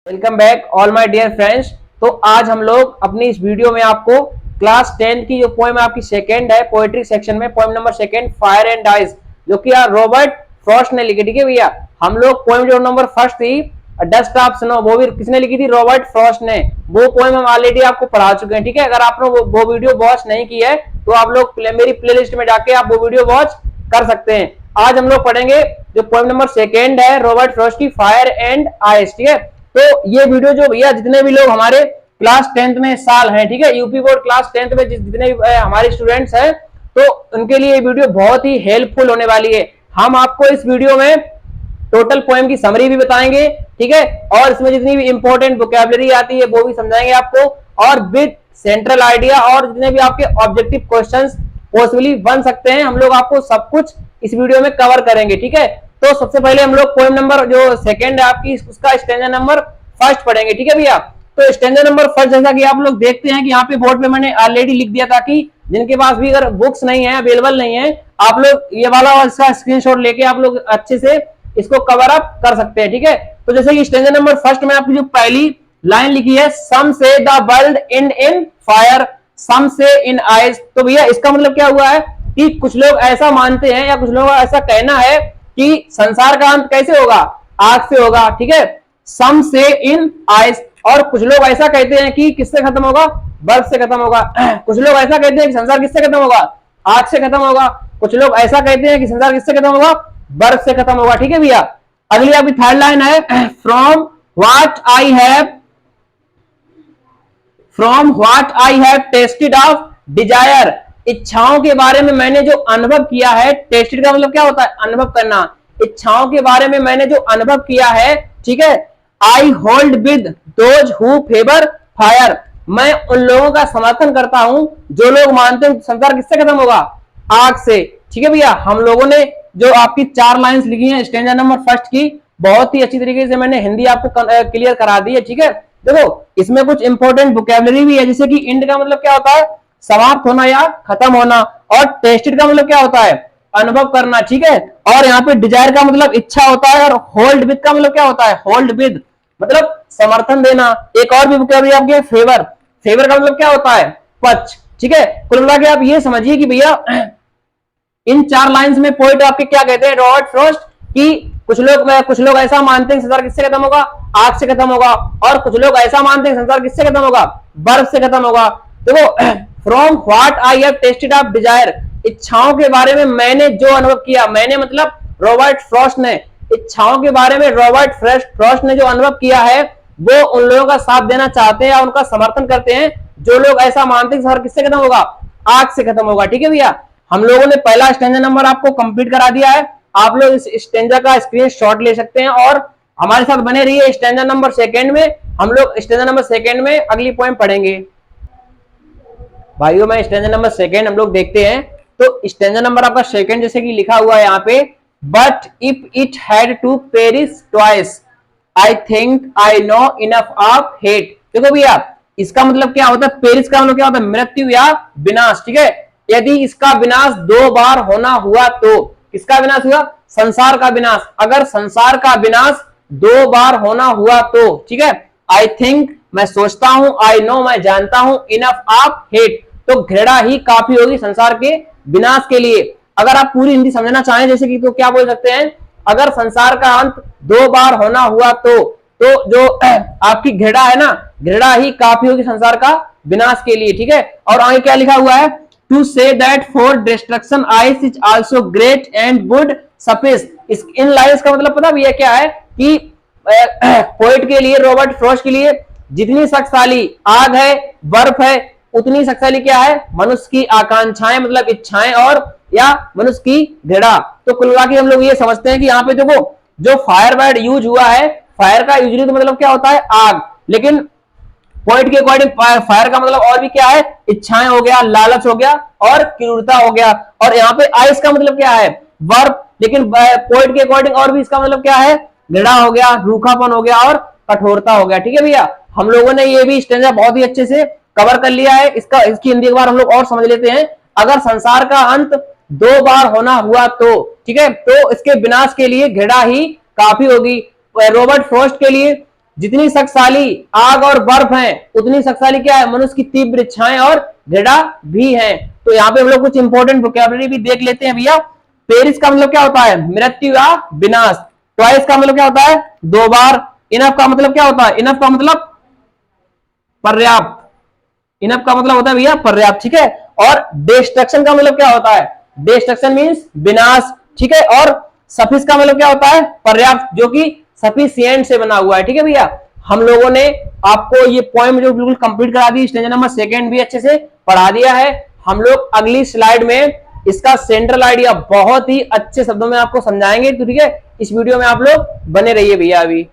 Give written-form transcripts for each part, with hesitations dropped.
Welcome back all my dear friends. तो आज हम लोग अपनी इस वीडियो में आपको क्लास 10 की जो पोएम आपकी सेकंड है पोएट्री सेक्शन में poem number second fire and ice जो कि यार रॉबर्ट फ्रॉस्ट ने लिखी। ठीक है भैया, हम लोग पोएम जो नंबर फर्स्ट थी डस्ट ऑफ स्नो वो भी किसने लिखी थी? रॉबर्ट फ्रॉस्ट ने। वो पोएम हम ऑलरेडी आपको पढ़ा चुके हैं। ठीक है, अगर आपने वो वीडियो वॉच नहीं की है तो आप लोग मेरी प्लेलिस्ट में जाके आप वो वीडियो वॉच कर सकते हैं। आज हम लोग पढ़ेंगे जो पोएम नंबर सेकंड है रॉबर्ट फ्रॉस्ट की फायर एंड आइस। ठीक है, तो ये वीडियो जो भैया जितने भी लोग हमारे क्लास 10th में साल हैं, ठीक है, यूपी बोर्ड क्लास 10th में जितने भी हमारे स्टूडेंट्स हैं तो उनके लिए ये वीडियो बहुत ही हेल्पफुल होने वाली है। हम आपको इस वीडियो में टोटल पोएम की समरी भी बताएंगे, ठीक है, और इसमें जितनी भी इंपॉर्टेंट वोकैबुलरी आती है वो भी समझाएंगे आपको, और विद सेंट्रल आइडिया और जितने भी आपके ऑब्जेक्टिव क्वेश्चंस पॉसिबली बन सकते हैं हम लोग आपको सब कुछ इस वीडियो में कवर करेंगे। ठीक है, तो सबसे पहले हम लोग पोएम नंबर जो सेकंड है आपकी उसका स्टैंजा नंबर फर्स्ट पढ़ेंगे। ठीक है भैया, तो स्टैंजा नंबर फर्स्ट जैसा कि आप लोग देखते हैं कि यहाँ पे बोर्ड पे मैंने ऑलरेडी लिख दिया था कि जिनके पास भी अगर बुक्स नहीं है अवेलेबल नहीं है आप लोग ये वाला इसका स्क्रीनशॉट लेके आप लोग अच्छे से इसको कवर अप कर सकते हैं। ठीक है, तो जैसे कि स्टैंजा नंबर फर्स्ट में आपकी जो पहली लाइन लिखी है some say the world in in fire some say in eyes, तो भैया इसका मतलब क्या हुआ है कि कुछ लोग ऐसा मानते हैं या कुछ लोग ऐसा कहना है कि संसार का अंत कैसे होगा? आग से होगा। ठीक है, सम से इन आइस, और कुछ लोग ऐसा कहते हैं कि किससे खत्म होगा? बर्फ से खत्म होगा। कुछ लोग ऐसा कहते हैं कि संसार किससे खत्म होगा? आग से खत्म होगा। कुछ लोग ऐसा कहते हैं कि संसार किससे खत्म होगा? बर्फ से खत्म होगा। ठीक है भैया, अगली आपकी थर्ड लाइन है from what I have tested of desire, इच्छाओं के बारे में मैंने जो अनुभव किया है। टेस्टेड का मतलब क्या होता है? अनुभव करना। इच्छाओं के बारे में मैंने जो अनुभव किया है, ठीक है, I hold with those who favour fire, मैं उन लोगों का समर्थन करता हूं जो लोग मानते हैं संसार किससे खत्म होगा? आग से। ठीक है भैया, हम लोगों ने जो आपकी चार लाइंस लिखी हैं स्टैंजा नंबर फर्स्ट की बहुत ही अच्छी तरीके से मैंने हिंदी आपको क्लियर करा दी है। ठीक है, देखो इसमें कुछ इंपॉर्टेंट वोकैबुलरी भी है, जैसे कि इंड का मतलब क्या होता है? समाप्त होना या खत्म होना, और टेस्टेड का मतलब क्या होता है? अनुभव करना। ठीक है, और यहाँ पे डिजायर का मतलब इच्छा होता है, और होल्ड विद का मतलब क्या होता है? होल्ड विद मतलब समर्थन देना। एक और भी वोकैबुलरी आपकी फेवर, फेवर का मतलब क्या होता है? पक्ष। ठीक है, कुल मिला के आप ये समझिए कि भैया इन चार लाइंस में पोएट आपके क्या कहते हैं रॉबर्ट फ्रॉस्ट कि कुछ लोग ऐसा मानते हैं संसार किससे खत्म होगा? आग से खत्म होगा, और कुछ लोग ऐसा मानते हैं संसार किससे खत्म होगा? बर्फ से खत्म होगा। देखो from what I have tested of desire, इच्छाओं के बारे में मैंने जो अनुभव किया, मैंने मतलब रॉबर्ट फ्रॉस्ट ने, इच्छाओं के बारे में रॉबर्ट फ्रॉस्ट ने जो अनुभव किया है वो उन लोगों का साथ देना चाहते हैं या उनका समर्थन करते हैं जो लोग ऐसा मानते हैं संसार किससे खत्म होगा? आग से खत्म होगा। ठीक है भैया, हम लोगों ने पहला स्टैंजा नंबर आपको कंप्लीट करा दिया है। आप लोग इस स्टैंजा का स्क्रीनशॉट ले सकते हैं और हमारे साथ बने रहिए। स्टैंजा नंबर सेकंड में हम लोग स्टैंजा नंबर सेकंड में अगली पोएम पढ़ेंगे। भाइयों में स्टैंजा नंबर सेकंड हम लोग देखते हैं, तो स्टैंजा नंबर आपका सेकंड जैसे कि लिखा हुआ है यहाँ पे, but if it had to perish twice I think I know enough of hate. देखो भैया इसका मतलब क्या होता है? पेरिश का मतलब क्या होता है? मृत्यु या विनाश। ठीक है, यदि इसका विनाश दो बार होना हुआ तो किसका विनाश हुआ? संसार का विनाश। अगर संसार का विनाश दो बार होना हुआ तो, ठीक है, आई थिंक मैं सोचता हूं, आई नो मैं जानता हूं, इनफ ऑफ हेट तो घृणा ही काफी होगी संसार के विनाश के लिए। अगर आप पूरी हिंदी समझना चाहें जैसे कि, तो क्या बोल सकते हैं? अगर संसार का अंत दो बार होना हुआ तो जो आपकी घृणा है ना, घृणा ही काफी होगी संसार का विनाश के लिए। ठीक है, और आगे क्या लिखा हुआ है? To say that for destruction ice is also great and would suffice. इन लाइंस का मतलब पता भी है क्या है कि पोएट के लिए, रॉबर्ट फ्रॉस्ट के लिए जितनी शक्तिशाली आग है, बर्फ है, उतनी शक्तिशाली क्या है? मनुष्य की आकांक्षाएं मतलब इच्छाएं और या मनुष्य की घृणा। तो कुल मिला के हम लोग ये समझते हैं कि यहाँ पे देखो जो फायर वर्ड यूज हुआ है, फायर का यूजली तो मतलब क्या होता है? आग, लेकिन पॉइंट के अकॉर्डिंग फायर का मतलब और भी क्या है? इच्छाएं हो गया, लालच हो गया और क्रूरता हो गया। और यहाँ पे आइस का मतलब क्या है? बर्फ, लेकिन पॉइंट के अकॉर्डिंग और भी इसका मतलब क्या है? घृणा हो गया, रूखापन हो गया और कठोरता हो गया। ठीक है भैया, हम लोगों ने ये भी स्टैंजा बहुत ही अच्छे से कवर कर लिया है। इसकी हिंदी एक बार हम लोग और समझ लेते हैं। अगर संसार का अंत दो बार होना हुआ तो, ठीक है, तो इसके विनाश के लिए घृणा ही काफी होगी। रॉबर्ट फ्रॉस्ट के लिए जितनी शक्तिशाली आग और बर्फ है उतनी शक्तिशाली क्या है, मनुष्य की तीव्र इच्छाएं और घृणा भी है। तो यहाँ पे हम लोग कुछ इंपॉर्टेंट वोकैबुलरी भी देख लेते हैं भैया। पेरिस का मतलब क्या होता है, मृत्यु या विनाश। ट्वाइस का मतलब क्या होता है, दो बार। इनफ का मतलब क्या होता है, इनफ का मतलब पर्याप्त। इनफ का मतलब होता है भैया पर्याप्त, ठीक है। और डिस्ट्रक्शन का मतलब क्या होता है, डिस्ट्रक्शन मींस विनाश, ठीक है। और सफिस का मतलब क्या होता है, पर्याप्त, जो कि सफिशिएंट से बना हुआ है, ठीक है भैया। हम लोगों ने आपको ये पोएम जो बिल्कुल कंप्लीट करा दी, स्टेंजा नंबर 2 भी अच्छे से पढ़ा दिया है। हम लोग अगली स्लाइड में इसका सेंट्रल आइडिया बहुत ही अच्छे शब्दों में आपको समझाएंगे, तो ठीक है, इस वीडियो में आप लोग बने रहिए भैया। अभी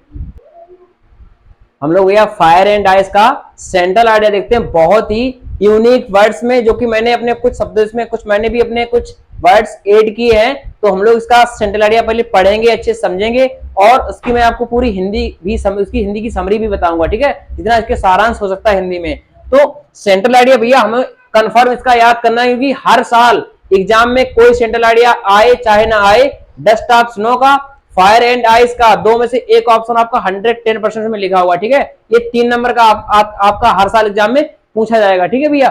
हम लोग भैया फायर एंड आइस का सेंट्रल आइडिया देखते हैं, बहुत ही यूनिक वर्ड्स में, जो कि मैंने अपने कुछ शब्दों इसमें कुछ मैंने भी अपने कुछ वर्ड्स ऐड किए हैं। तो हम लोग इसका सेंट्रल आइडिया पहले पढ़ेंगे, अच्छे समझेंगे, और उसकी मैं आपको पूरी हिंदी भी उसकी हिंदी की समरी भी बताऊंगा, ठीक है, जितना इसके सारांश हो सकता है हिंदी में। तो सेंट्रल आइडिया भैया हमें कंफर्म इसका याद करना है, क्योंकि हर साल एग्जाम में कोई सेंट्रल आइडिया आए चाहे ना आए, डस्ट ऑफ स्नो का, फायर एंड आइस का, दो में से एक ऑप्शन आपका 110% में लिखा हुआ, ठीक है। ये 3 नंबर का आपका हर साल एग्जाम में पूछा जाएगा, ठीक है भैया।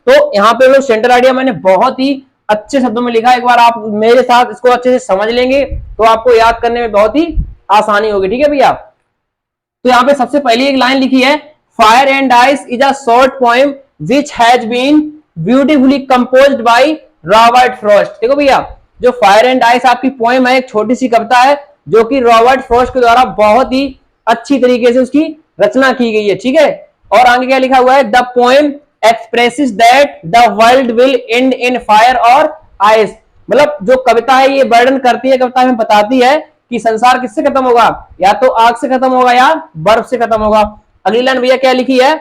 तो यहाँ पे लोग सेंट्रल आइडिया मैंने बहुत ही अच्छे शब्दों में लिखा है, एक बार आप मेरे साथ इसको अच्छे से समझ लेंगे तो आपको याद करने में बहुत ही आसानी होगी, ठीक है भैया। तो यहाँ पे सबसे पहली एक लाइन लिखी है, fire and ice is a short poem which has been beautifully composed by Robert Frost. देखो भैया, जो फायर एंड आइस आपकी पोएम है, एक छोटी सी कविता है जो कि रॉबर्ट फ्रॉस्ट के द्वारा बहुत ही अच्छी तरीके से उसकी रचना की गई है, ठीक है। और आगे क्या लिखा हुआ है, the poem expresses that the world will and in fire और आइस। मतलब जो कविता है ये वर्णन करती है, कविता हमें बताती है कि संसार किससे खत्म होगा, या तो आग से खत्म होगा या बर्फ से खत्म होगा। अगली लाइन भैया क्या लिखी है,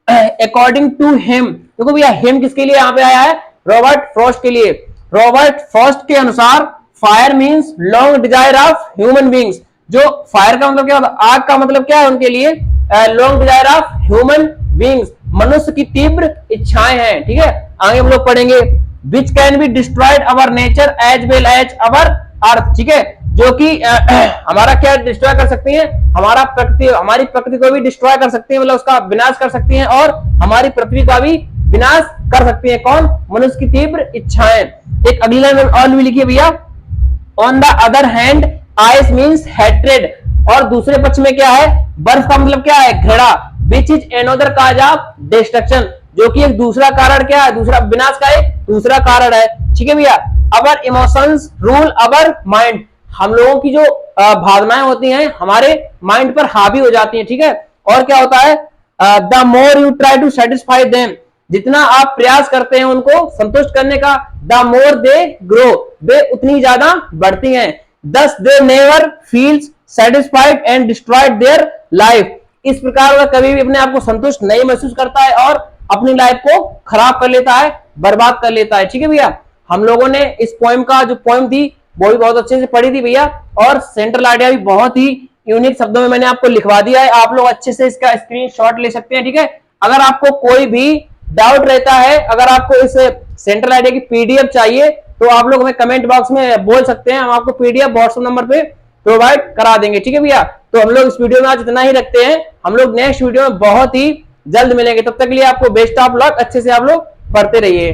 अकॉर्डिंग टू हिम। देखो भैया, हिम किसके लिए यहाँ पे आया है, रॉबर्ट फ्रॉस्ट के लिए। रॉबर्ट फ्रॉस्ट के अनुसार fire means long desire of human beings. जो फायर का मतलब क्या होता है, आग का मतलब क्या है उनके लिए, long desire of human beings, मनुष्य की तीव्र इच्छाएं हैं, ठीक है। आगे हम लोग पढ़ेंगे, which can be destroyed our nature as well as our earth, ठीक है, जो कि हमारा क्या डिस्ट्रॉय कर सकती हैं, हमारा प्रकृति, हमारी प्रकृति को भी डिस्ट्रॉय कर सकती हैं, मतलब उसका विनाश कर सकती हैं, और हमारी पृथ्वी का भी विनाश कर सकती है, कौन, मनुष्य की तीव्र इच्छाएं। एक अगली लाइन और भी लिखिए भैया, on the other hand ice means hatred. और दूसरे पक्ष में क्या है, बर्फ का मतलब क्या है, घृणा, which is another cause of destruction, जो कि एक दूसरा कारण क्या है, दूसरा विनाश का एक दूसरा कारण है, ठीक है भैया। अवर इमोशंस रूल अवर माइंड, हम लोगों की जो भावनाएं होती हैं हमारे माइंड पर हावी हो जाती हैं, ठीक है। और क्या होता है, the more you try to satisfy them, जितना आप प्रयास करते हैं उनको संतुष्ट करने का, द मोर दे ग्रो, वे उतनी ज्यादा बढ़ती हैं, दस they never feels satisfied and destroyed their life. इस प्रकार वह कभी भी अपने आप को संतुष्ट नहीं महसूस करता है और अपनी लाइफ को खराब कर लेता है, बर्बाद कर लेता है, ठीक है भैया। हम लोगों ने इस पोएम का जो पोएम थी वो भी बहुत अच्छे से पढ़ी थी भैया, और सेंट्रल आइडिया भी बहुत ही यूनिक शब्दों में मैंने आपको लिखवा दिया है, आप लोग अच्छे से इसका स्क्रीनशॉट ले सकते हैं, ठीक है। अगर आपको कोई भी डाउट रहता है, अगर आपको इस सेंट्रल आइडिया की पीडीएफ चाहिए तो आप लोग हमें कमेंट बॉक्स में बोल सकते हैं, हम आपको पीडीएफ व्हाट्सएप नंबर पे प्रोवाइड करा देंगे, ठीक है भैया। तो हम लोग इस वीडियो में आज इतना ही रखते हैं, हम लोग नेक्स्ट वीडियो में बहुत ही जल्द मिलेंगे, तब तक के लिए आपको बेस्ट ऑफ लक, अच्छे से आप लोग पढ़ते रहिए।